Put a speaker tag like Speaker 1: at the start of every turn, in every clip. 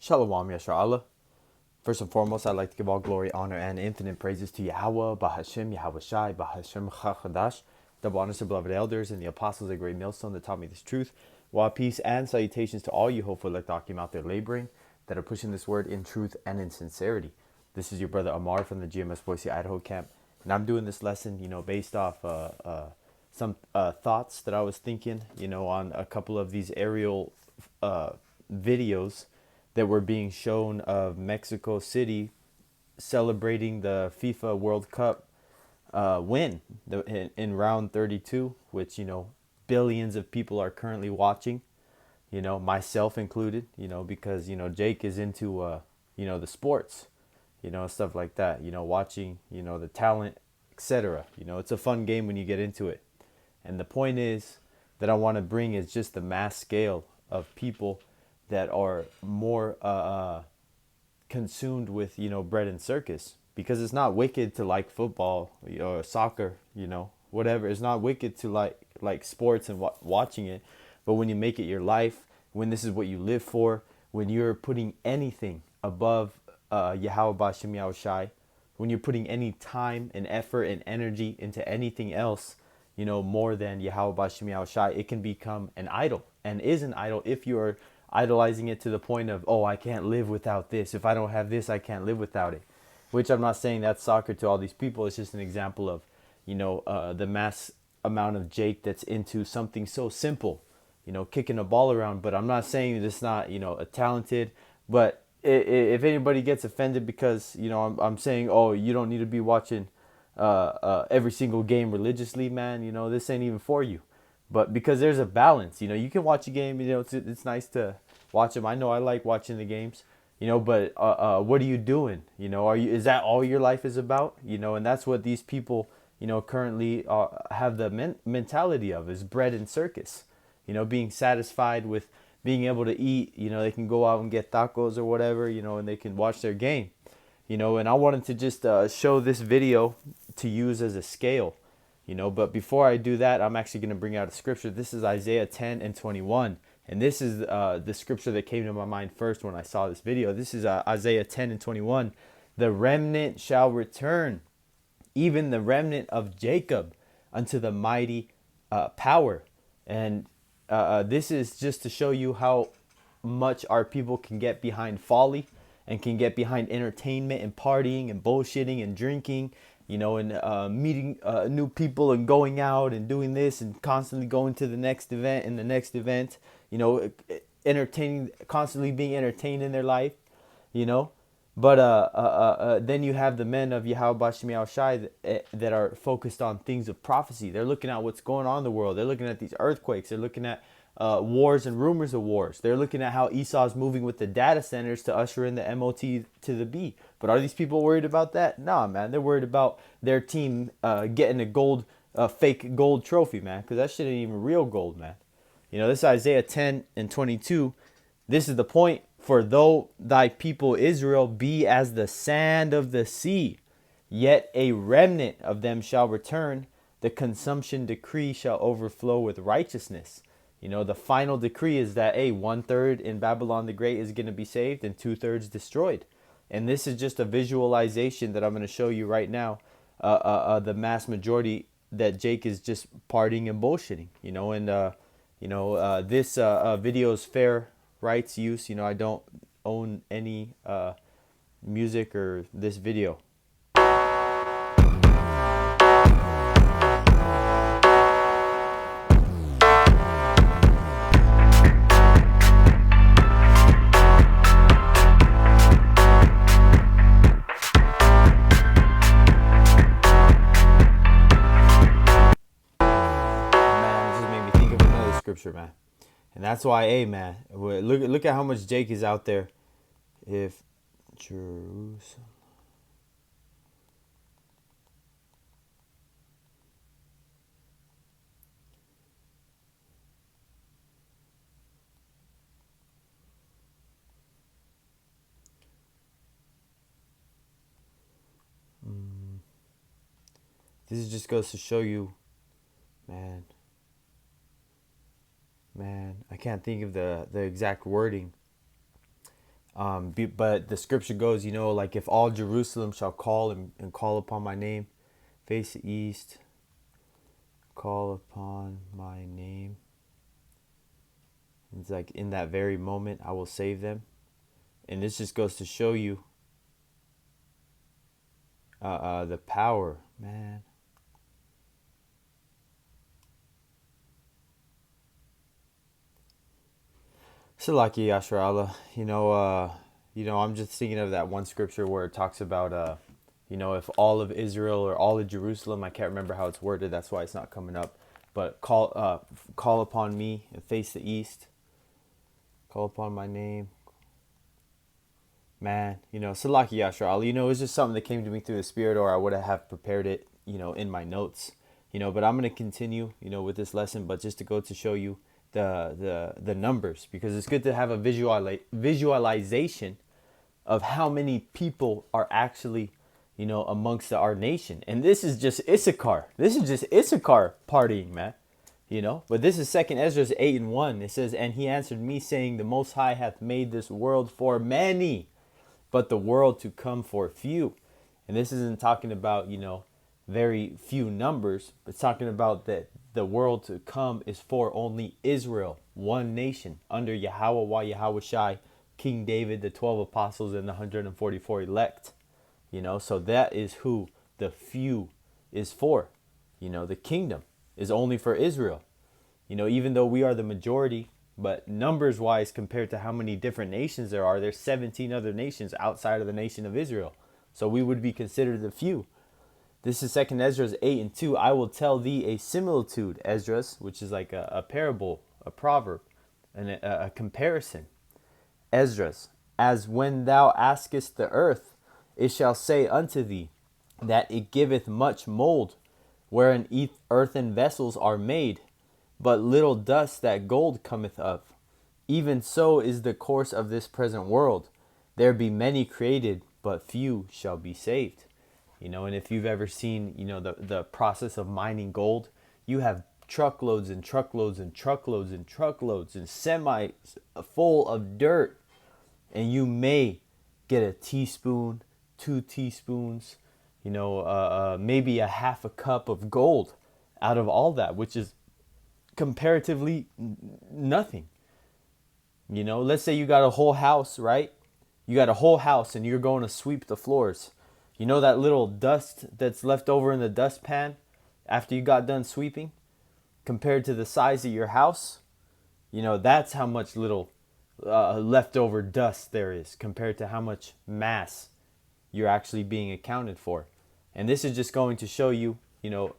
Speaker 1: Shalom Yasharallah. First and foremost, I'd like to give all glory, honor, and infinite praises to Yahweh, Bahashem, Yahweh Shai, Bahashem Chachadash, double honors to beloved elders and the apostles of great millstone that taught me this truth. While peace and salutations to all you hopeful elect Akim out there laboring, that are pushing this word in truth and in sincerity. This is your brother Amar from the GMS Boise, Idaho camp, and I'm doing this lesson, based off some thoughts that I was thinking, on a couple of these aerial videos that were being shown of Mexico City celebrating the FIFA World Cup win in round 32, which, billions of people are currently watching, myself included, because, Jake is into, the sports, stuff like that, watching, the talent, etc. It's a fun game when you get into it. And the point is that I want to bring is just the mass scale of people that are more consumed with, bread and circus, because it's not wicked to like football or soccer, whatever. It's not wicked to like sports and watching it. But when you make it your life, when this is what you live for, when you're putting anything above Yahweh Bashem Yahweh Shai, when you're putting any time and effort and energy into anything else, more than Yahweh Bashem Yahweh Shai, it can become an idol, and is an idol if you are idolizing it to the point of, oh, I can't live without this. If I don't have this, I can't live without it. Which I'm not saying that's soccer to all these people. It's just an example of, the mass amount of Jake that's into something so simple, kicking a ball around. But I'm not saying it's not, a talented. But if anybody gets offended because, I'm saying, oh, you don't need to be watching every single game religiously, man, this ain't even for you. But because there's a balance, you can watch a game, it's nice to watch them. I know I like watching the games, but what are you doing? Is that all your life is about? And that's what these people, currently have the mentality of, is bread and circus, being satisfied with being able to eat, they can go out and get tacos or whatever, and they can watch their game, and I wanted to just show this video to use as a scale. But before I do that, I'm actually going to bring out a scripture. This is Isaiah 10 and 21. And this is the scripture that came to my mind first when I saw this video. This is Isaiah 10 and 21. The remnant shall return, even the remnant of Jacob, unto the mighty power. And this is just to show you how much our people can get behind folly and can get behind entertainment and partying and bullshitting and drinking, and meeting new people and going out and doing this and constantly going to the next event and the next event, entertaining, constantly being entertained in their life, But then you have the men of Yahweh Bashem Yahweh Shai that are focused on things of prophecy. They're looking at what's going on in the world. They're looking at these earthquakes. They're looking at wars and rumors of wars. They're looking at how Esau's moving with the data centers to usher in the MOT to the B. But are these people worried about that? Nah, man. They're worried about their team getting a fake gold trophy, man, because that shit ain't even real gold, man. This Isaiah 10 and 22, this is the point. For though thy people Israel be as the sand of the sea, yet a remnant of them shall return. The consumption decree shall overflow with righteousness. The final decree is that, 1/3 in Babylon the Great is going to be saved and 2/3 destroyed. And this is just a visualization that I'm going to show you right now. The mass majority that Jake is just partying and bullshitting, this video is fair rights use. I don't own any music or this video. Man, it just made me think of another scripture, man. And that's why, man, look at how much Jake is out there. If Jerusalem. This just goes to show you, man, I can't think of the exact wording. But the scripture goes, like if all Jerusalem shall call and call upon my name, face the east, call upon my name. It's like in that very moment, I will save them. And this just goes to show you the power, man. Salaki Yashrala, I'm just thinking of that one scripture where it talks about, if all of Israel or all of Jerusalem, I can't remember how it's worded, that's why it's not coming up, but call upon me and face the east, call upon my name. Man, Salaki Yashrala, it's just something that came to me through the Spirit, or I would have prepared it, in my notes, but I'm going to continue, with this lesson, but just to go to show you the numbers, because it's good to have a visualization of how many people are actually, amongst our nation. And this is just Issachar. This is just Issachar partying, man. But this is 2 Ezra 8:1. It says, and he answered me, saying, the Most High hath made this world for many, but the world to come for few. And this isn't talking about, very few numbers, but it's talking about that the world to come is for only Israel, one nation, under Yahweh Yahweh Shai, King David, the 12 apostles, and the 144 elect. So that is who the few is for. The kingdom is only for Israel. Even though we are the majority, but numbers wise, compared to how many different nations there's 17 other nations outside of the nation of Israel. So we would be considered the few. This is 2 Ezra 8:2. I will tell thee a similitude, Esdras, which is like a parable, a proverb, and a comparison. Esdras, as when thou askest the earth, it shall say unto thee, that it giveth much mold, wherein earthen vessels are made, but little dust that gold cometh of. Even so is the course of this present world. There be many created, but few shall be saved. And if you've ever seen, the process of mining gold, you have truckloads and truckloads and truckloads and truckloads and semis full of dirt. And you may get a teaspoon, 2 teaspoons, maybe a half a cup of gold out of all that, which is comparatively nothing. Let's say you got a whole house, right? You got a whole house and you're going to sweep the floors. That little dust that's left over in the dustpan after you got done sweeping, compared to the size of your house, that's how much little leftover dust there is compared to how much mass you're actually being accounted for. And this is just going to show you,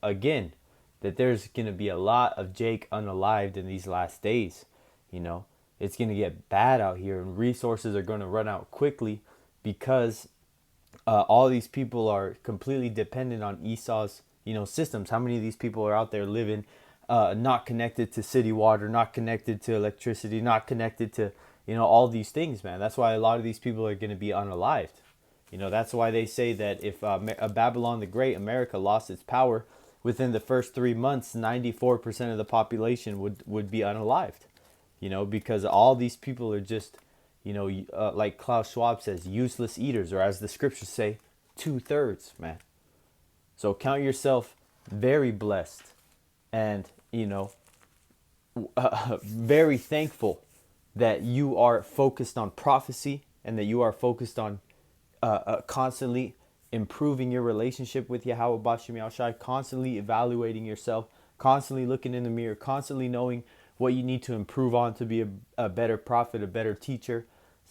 Speaker 1: again, that there's going to be a lot of Jake unalived in these last days. It's going to get bad out here, and resources are going to run out quickly because all these people are completely dependent on Esau's, systems. How many of these people are out there living not connected to city water, not connected to electricity, not connected to, all these things, man? That's why a lot of these people are going to be unalived. That's why they say that if Babylon the Great, America, lost its power, within the first 3 months, 94% of the population would be unalived. Because all these people are just, like Klaus Schwab says, useless eaters, or as the scriptures say, 2/3, man. So count yourself very blessed and, very thankful that you are focused on prophecy and that you are focused on constantly improving your relationship with Yahweh Bashem Yahushai, constantly evaluating yourself, constantly looking in the mirror, constantly knowing what you need to improve on to be a better prophet, a better teacher,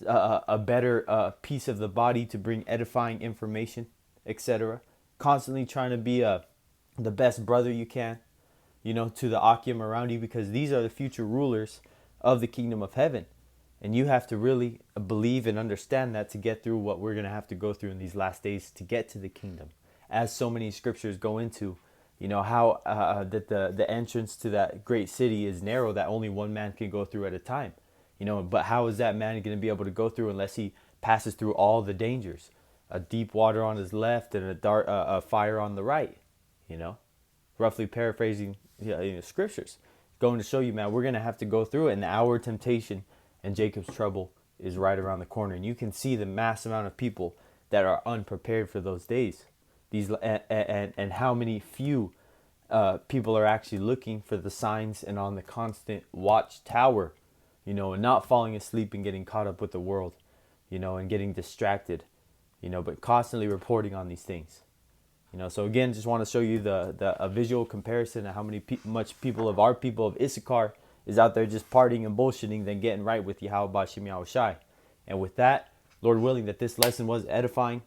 Speaker 1: a better piece of the body to bring edifying information, etc. Constantly trying to be the best brother you can, to the Akim around you, because these are the future rulers of the kingdom of heaven. And you have to really believe and understand that to get through what we're going to have to go through in these last days to get to the kingdom. As so many scriptures go into, how that the entrance to that great city is narrow, that only one man can go through at a time. But how is that man going to be able to go through unless he passes through all the dangers? A deep water on his left and a fire on the right, roughly paraphrasing scriptures. Going to show you, man, we're going to have to go through it. And our temptation and Jacob's trouble is right around the corner, and you can see the mass amount of people that are unprepared for those days. These and how many few people are actually looking for the signs and on the constant watchtower, and not falling asleep and getting caught up with the world, and getting distracted, but constantly reporting on these things. So again, just want to show you a visual comparison of how much people of Issachar is out there just partying and bullshitting than getting right with Yahweh Bashim Yahweh Shai. And with that, Lord willing, that this lesson was edifying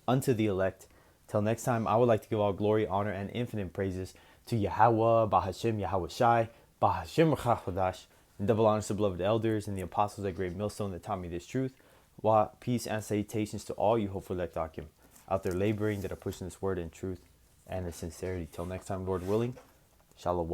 Speaker 1: unto the elect. Till next time, I would like to give all glory, honor, and infinite praises to Yahweh Bahashim Yahweh Shai, Bahashim Chachadash, and double honors to beloved elders and the apostles at Great Millstone that taught me this truth. Peace and salutations to all you hopeful elect Akim out there laboring that are pushing this word in truth and in sincerity. Till next time, Lord willing, Shalom.